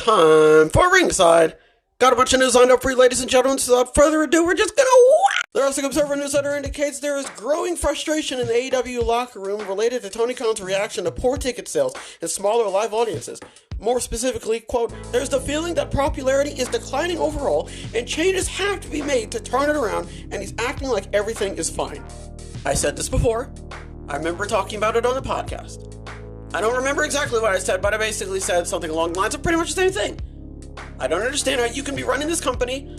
Time for Ringside. Got a bunch of news lined up for you, ladies and gentlemen, so without further ado, we're just gonna whack! The Wrestling Observer newsletter indicates there is growing frustration in the AEW locker room related to Tony Khan's reaction to poor ticket sales and smaller live audiences. More specifically, quote, there's the feeling that popularity is declining overall and changes have to be made to turn it around, and he's acting like everything is fine. I said this before. I remember talking about it on the podcast. I don't remember exactly what I said, but I basically said something along the lines of pretty much the same thing. I don't understand how you can be running this company,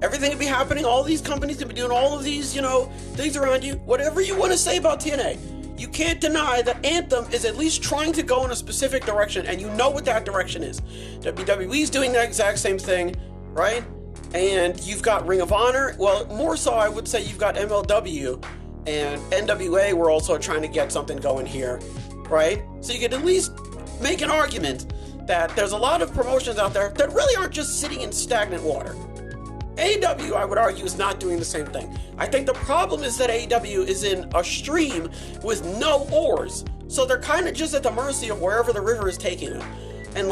everything can be happening, all these companies can be doing all of these, things around you, whatever you want to say about TNA. You can't deny that Anthem is at least trying to go in a specific direction, and you know what that direction is. WWE's doing the exact same thing, right? And you've got Ring of Honor. Well, more so I would say you've got MLW and NWA were also trying to get something going here, right? So you could at least make an argument that there's a lot of promotions out there that really aren't just sitting in stagnant water. AEW, I would argue, is not doing the same thing. I think the problem is that AEW is in a stream with no oars, so they're kind of just at the mercy of wherever the river is taking them. And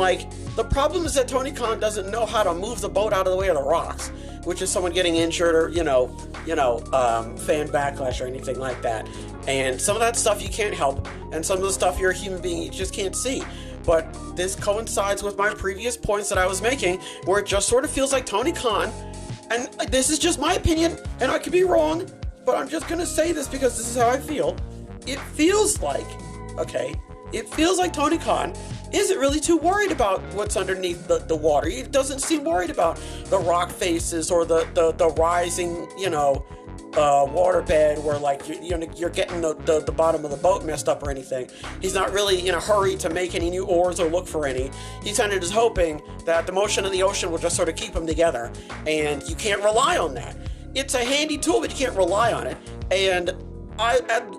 the problem is that Tony Khan doesn't know how to move the boat out of the way of the rocks, which is someone getting injured or, fan backlash or anything like that. And some of that stuff you can't help, and some of the stuff you're a human being you just can't see. But this coincides with my previous points that I was making, where it just sort of feels like Tony Khan, and this is just my opinion, and I could be wrong, but I'm just going to say this because this is how I feel. It feels like Tony Khan isn't really too worried about what's underneath the water. He doesn't seem worried about the rock faces or the rising, waterbed where you're getting the bottom of the boat messed up or anything. He's not really in a hurry to make any new oars or look for any. He's kind of just hoping that the motion of the ocean will just sort of keep them together, and you can't rely on that. It's a handy tool, but you can't rely on it. And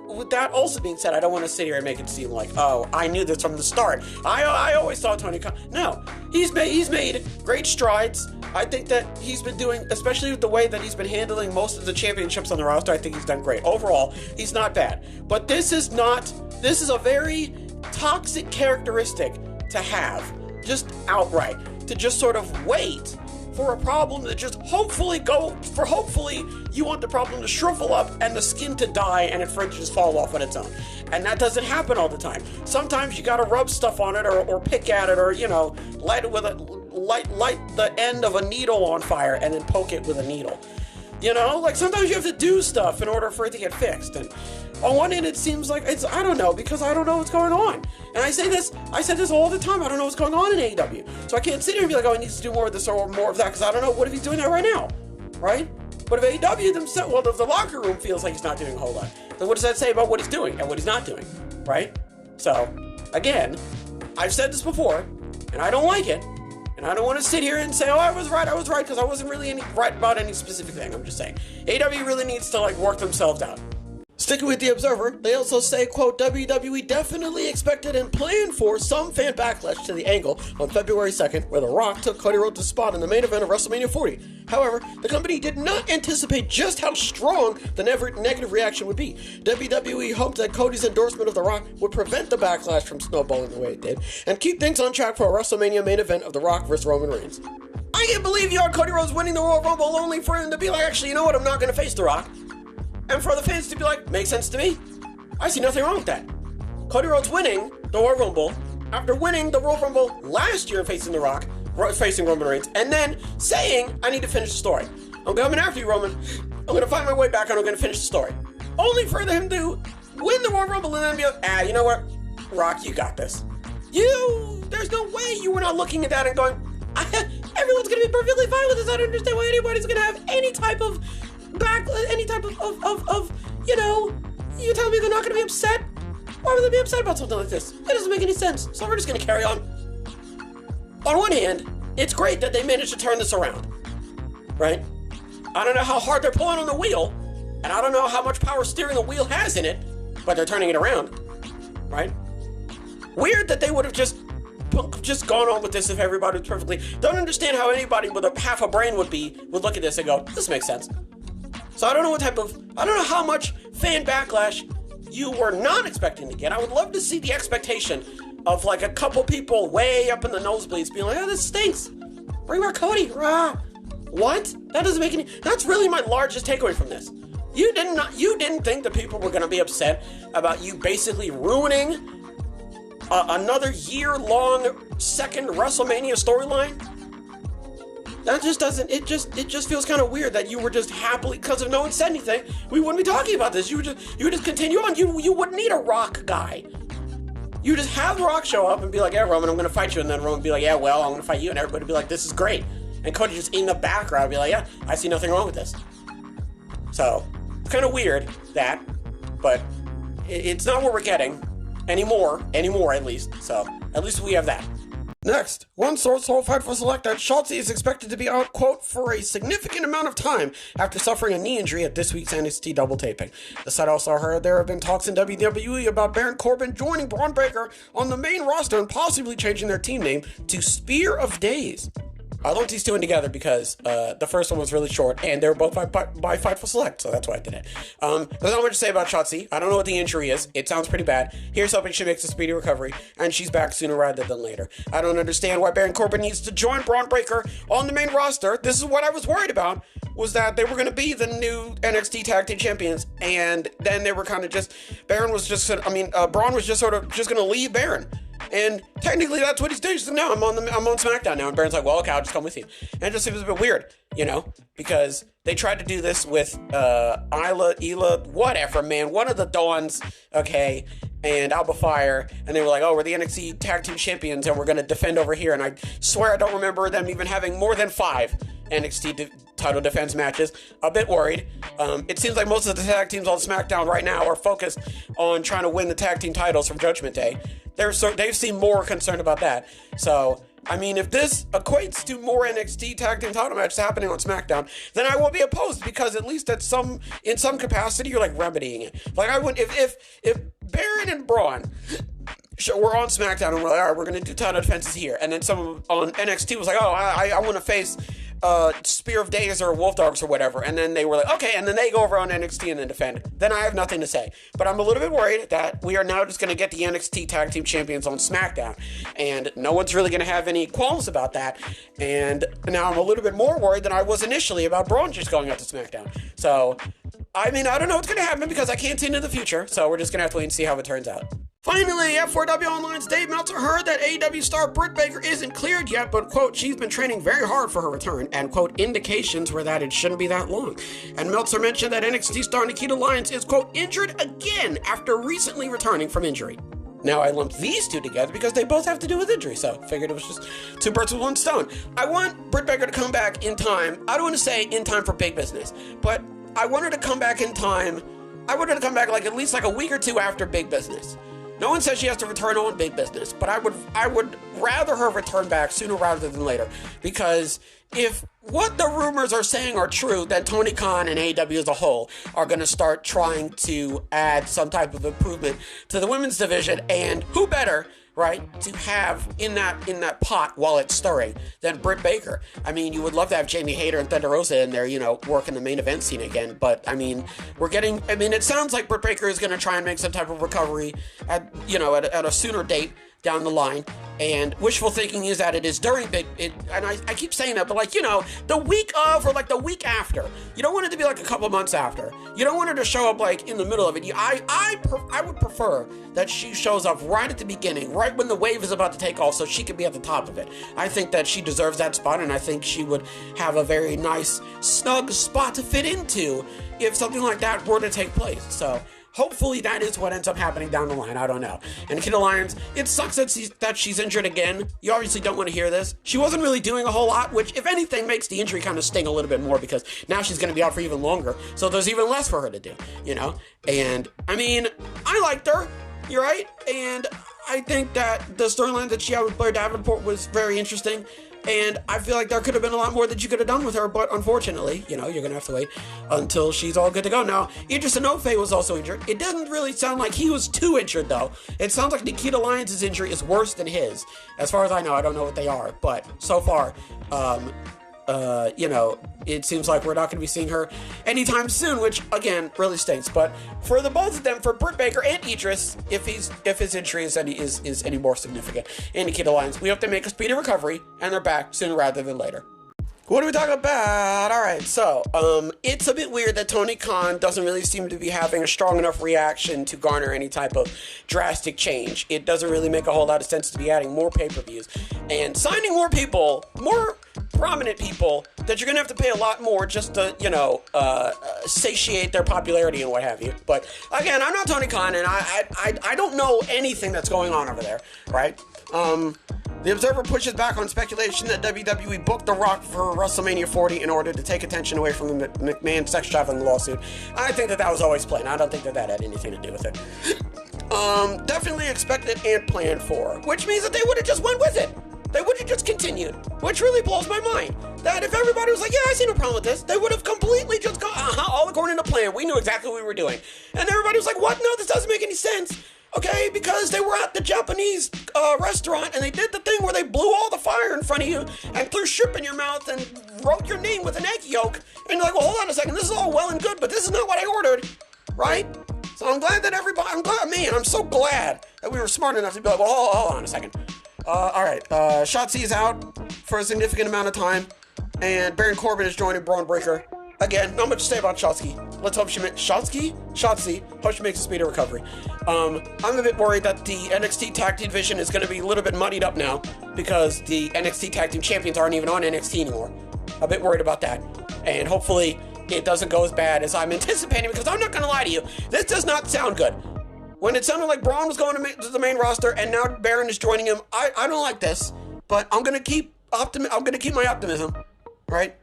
with that also being said, I don't want to sit here and make it seem like, oh, I knew this from the start. I always thought Tony Khan. No, he's made great strides. I think that he's been doing, especially with the way that he's been handling most of the championships on the roster, I think he's done great. Overall, he's not bad. But this is a very toxic characteristic to have, just outright, to just sort of wait for a problem to just hopefully you want the problem to shrivel up and the skin to die and it just fall off on its own. And that doesn't happen all the time. Sometimes you gotta rub stuff on it or pick at it or, light it with light the end of a needle on fire and then poke it with a needle. Sometimes you have to do stuff in order for it to get fixed. And on one end, it seems like I don't know, because I don't know what's going on. And I said this all the time. I don't know what's going on in AEW. So I can't sit here and be like, oh, he needs to do more of this or more of that, because I don't know what if he's doing that right now, right? But if AEW themselves, well, if the locker room feels like he's not doing a whole lot, then what does that say about what he's doing and what he's not doing, right? So, again, I've said this before, and I don't like it. And I don't want to sit here and say, oh, I was right, because I wasn't really right about any specific thing. I'm just saying. AEW really needs to, work themselves out. Sticking with the Observer, they also say, quote, WWE definitely expected and planned for some fan backlash to the angle on February 2nd, where The Rock took Cody Rhodes' spot in the main event of WrestleMania 40. However, the company did not anticipate just how strong the negative reaction would be. WWE hoped that Cody's endorsement of The Rock would prevent the backlash from snowballing the way it did, and keep things on track for a WrestleMania main event of The Rock vs. Roman Reigns. I can't believe you had Cody Rhodes winning the Royal Rumble only for him to be like, actually, you know what, I'm not going to face The Rock. And for the fans to be like, makes sense to me. I see nothing wrong with that. Cody Rhodes winning the Royal Rumble, after winning the Royal Rumble last year facing The Rock, facing Roman Reigns, and then saying, I need to finish the story. I'm coming after you, Roman. I'm going to find my way back and I'm going to finish the story. Only for him to win the Royal Rumble and then be like, you know what? Rock, you got this. There's no way you were not looking at that and going, everyone's going to be perfectly fine with this. I don't understand why anybody's going to have any type of you tell me they're not going to be upset? Why would they be upset about something like this? It doesn't make any sense, so we're just going to carry on. On one hand, it's great that they managed to turn this around, right? I don't know how hard they're pulling on the wheel, and I don't know how much power steering the wheel has in it, but they're turning it around, right? Weird that they would have just gone on with this if everybody was perfectly... Don't understand how anybody with half a brain would look at this and go, this makes sense. So I don't know how much fan backlash you were not expecting to get. I would love to see the expectation of like a couple people way up in the nosebleeds being like, oh, this stinks. Bring back Cody. Rah. What? That doesn't make any... That's really my largest takeaway from this. You didn't think that people were going to be upset about you basically ruining another year-long second WrestleMania storyline? That just doesn't... It just feels kind of weird that you were just happily... Because if no one said anything, we wouldn't be talking about this. You would just continue on. You wouldn't need a Rock guy. You just have The Rock show up and be like, yeah, Roman, I'm going to fight you. And then Roman would be like, yeah, well, I'm going to fight you. And everybody would be like, this is great. And Cody just in the background would be like, yeah, I see nothing wrong with this. So, it's kind of weird, that. But it's not what we're getting anymore at least. So, at least we have that. Next, one source told Fightful Select that Shotzi is expected to be out, quote, for a significant amount of time after suffering a knee injury at this week's NXT double taping. The site also heard there have been talks in WWE about Baron Corbin joining Braun Breaker on the main roster and possibly changing their team name to Spear of Days. I lumped these two in together because the first one was really short, and they were both by Fightful Select, so that's why I did it. There's not much to say about Shotzi. I don't know what the injury is. It sounds pretty bad. Here's hoping she makes a speedy recovery, and she's back sooner rather than later. I don't understand why Baron Corbin needs to join Braun Breaker on the main roster. This is what I was worried about, was that they were going to be the new NXT Tag Team Champions, and then they were kind of just... Braun was just going to leave Baron. And technically that's what he's doing. He's like, no, I'm on SmackDown now. And Baron's like, well, okay, I'll just come with you. And it just seems a bit weird, because they tried to do this with Ela, whatever, man. One of the Dawns, okay, and Alba Fire. And they were like, oh, we're the NXT Tag Team Champions and we're going to defend over here. And I swear I don't remember them even having more than 5 NXT title defense matches. A bit worried. It seems like most of the tag teams on SmackDown right now are focused on trying to win the tag team titles from Judgment Day. They've seemed more concerned about that. So, I mean, if this equates to more NXT tag team title matches happening on SmackDown, then I won't be opposed, because at least in some capacity, you're like remedying it. Like, I wouldn't, if Baron and Braun we're on SmackDown and we're like, all right, we're going to do title defenses here. And then someone on NXT was like, oh, I want to face Spear of Days or Wolf Dogs or whatever. And then they were like, okay, and then they go over on NXT and then defend. Then I have nothing to say. But I'm a little bit worried that we are now just going to get the NXT Tag Team Champions on SmackDown. And no one's really going to have any qualms about that. And now I'm a little bit more worried than I was initially about Braun just going out to SmackDown. So, I mean, I don't know what's going to happen because I can't see into the future. So we're just going to have to wait and see how it turns out. Finally, F4W Online's Dave Meltzer heard that AEW star Britt Baker isn't cleared yet, but, quote, she's been training very hard for her return, and, quote, indications were that it shouldn't be that long. And Meltzer mentioned that NXT star Nikita Lyons is, quote, injured again after recently returning from injury. Now, I lumped these two together because they both have to do with injury, so figured it was just 2 birds with 1 stone. I want Britt Baker to come back in time. I don't want to say in time for big business, but I want her to come back in time. I want her to come back like at least like a week or 2 after big business. No one says she has to return on big business, but I would rather her return back sooner rather than later, because if what the rumors are saying are true, that Tony Khan and AEW as a whole are going to start trying to add some type of improvement to the women's division, and who better, right, to have in that pot while it's stirring than Britt Baker. I mean, you would love to have Jamie Hayter and Thunder Rosa in there, working the main event scene again, but I mean, it sounds like Britt Baker is going to try and make some type of recovery at a sooner date down the line, and wishful thinking is that it is during and I keep saying that, but the week of or like the week after. You don't want it to be like a couple months after. You don't want her to show up like in the middle of it. I would prefer that she shows up right at the beginning, right when the wave is about to take off, so she can be at the top of it. I think that she deserves that spot, and I think she would have a very nice, snug spot to fit into if something like that were to take place. So hopefully that is what ends up happening down the line. I don't know. And Nikita Lyons, it sucks that she's injured again. You obviously don't want to hear this. She wasn't really doing a whole lot, which, if anything, makes the injury kind of sting a little bit more, because now she's going to be out for even longer. So there's even less for her to do, And, I mean, I liked her. You're right. And I think that the storyline that she had with Blair Davenport was very interesting. And I feel like there could have been a lot more that you could have done with her, but unfortunately, you're going to have to wait until she's all good to go. Now, Idris Enofe was also injured. It doesn't really sound like he was too injured, though. It sounds like Nikita Lyons' injury is worse than his. As far as I know, I don't know what they are, but so far, you know, it seems like we're not going to be seeing her anytime soon, which, again, really stinks. But for the both of them, for Britt Baker and Idris, if his injury is any more significant in Nikita Lyons, we hope they make a speedy recovery, and they're back sooner rather than later. What are we talking about? All right, so it's a bit weird that Tony Khan doesn't really seem to be having a strong enough reaction to garner any type of drastic change. It doesn't really make a whole lot of sense to be adding more pay-per-views and signing more people, more prominent people that you're gonna have to pay a lot more just to, you know, satiate their popularity and what have you. But again, I'm not Tony Khan, and I don't know anything that's going on over there, right? The Observer pushes back on speculation that WWE booked The Rock for WrestleMania 40 in order to take attention away from the McMahon sex trafficking lawsuit. I think that was always planned. I don't think that had anything to do with it. Definitely expected and planned for, which means that they would have just went with it. They would have just continued, which really blows my mind. That if everybody was like, yeah, I see no problem with this, they would have completely just gone, all according to plan. We knew exactly what we were doing. And everybody was like, what? No, this doesn't make any sense. Okay, because they were at the Japanese restaurant and they did the thing where they blew all the fire in front of you and threw shrimp in your mouth and wrote your name with an egg yolk. And you're like, well, hold on a second, this is all well and good, but this is not what I ordered, right? So I'm glad that I'm so glad that we were smart enough to be like, well, hold on a second. All right, Shotzi is out for a significant amount of time, and Baron Corbin is joining Braun Breaker. Again, not much to say about Shotzi. Let's hope Shotzi hope she makes a speedy recovery. I'm a bit worried that the NXT Tag Team division is going to be a little bit muddied up now because the NXT Tag Team champions aren't even on NXT anymore. A bit worried about that. And hopefully it doesn't go as bad as I'm anticipating, because I'm not going to lie to you, this does not sound good. When it sounded like Braun was going to the main roster and now Baron is joining him, I don't like this, but I'm going to keep my optimism, right?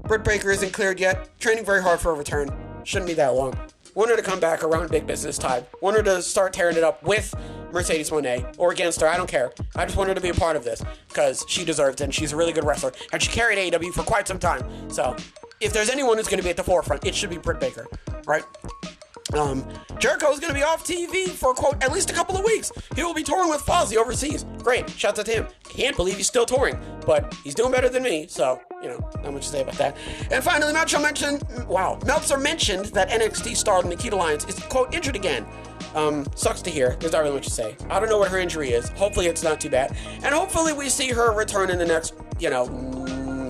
Britt Baker isn't cleared yet. Training very hard for a return. Shouldn't be that long. Want her to come back around big business time. Want her to start tearing it up with Mercedes Moné or against her. I don't care. I just want her to be a part of this because she deserves it, and she's a really good wrestler. And she carried AEW for quite some time. So if there's anyone who's going to be at the forefront, it should be Britt Baker, right? Jericho is going to be off TV for, quote, at least a couple of weeks. He will be touring with Fozzy overseas. Great. Shouts out to him. Can't believe he's still touring, but he's doing better than me, so, you know, not much to say about that. And finally, Meltzer mentioned that NXT star Nikita Lyons is, quote, injured again. Sucks to hear. There's not really much to say. I don't know what her injury is. Hopefully it's not too bad. And hopefully we see her return in the next,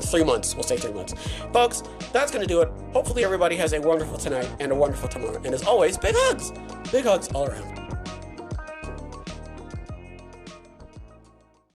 3 months. We'll say 3 months. Folks, that's going to do it. Hopefully everybody has a wonderful tonight and a wonderful tomorrow. And as always, big hugs. Big hugs all around.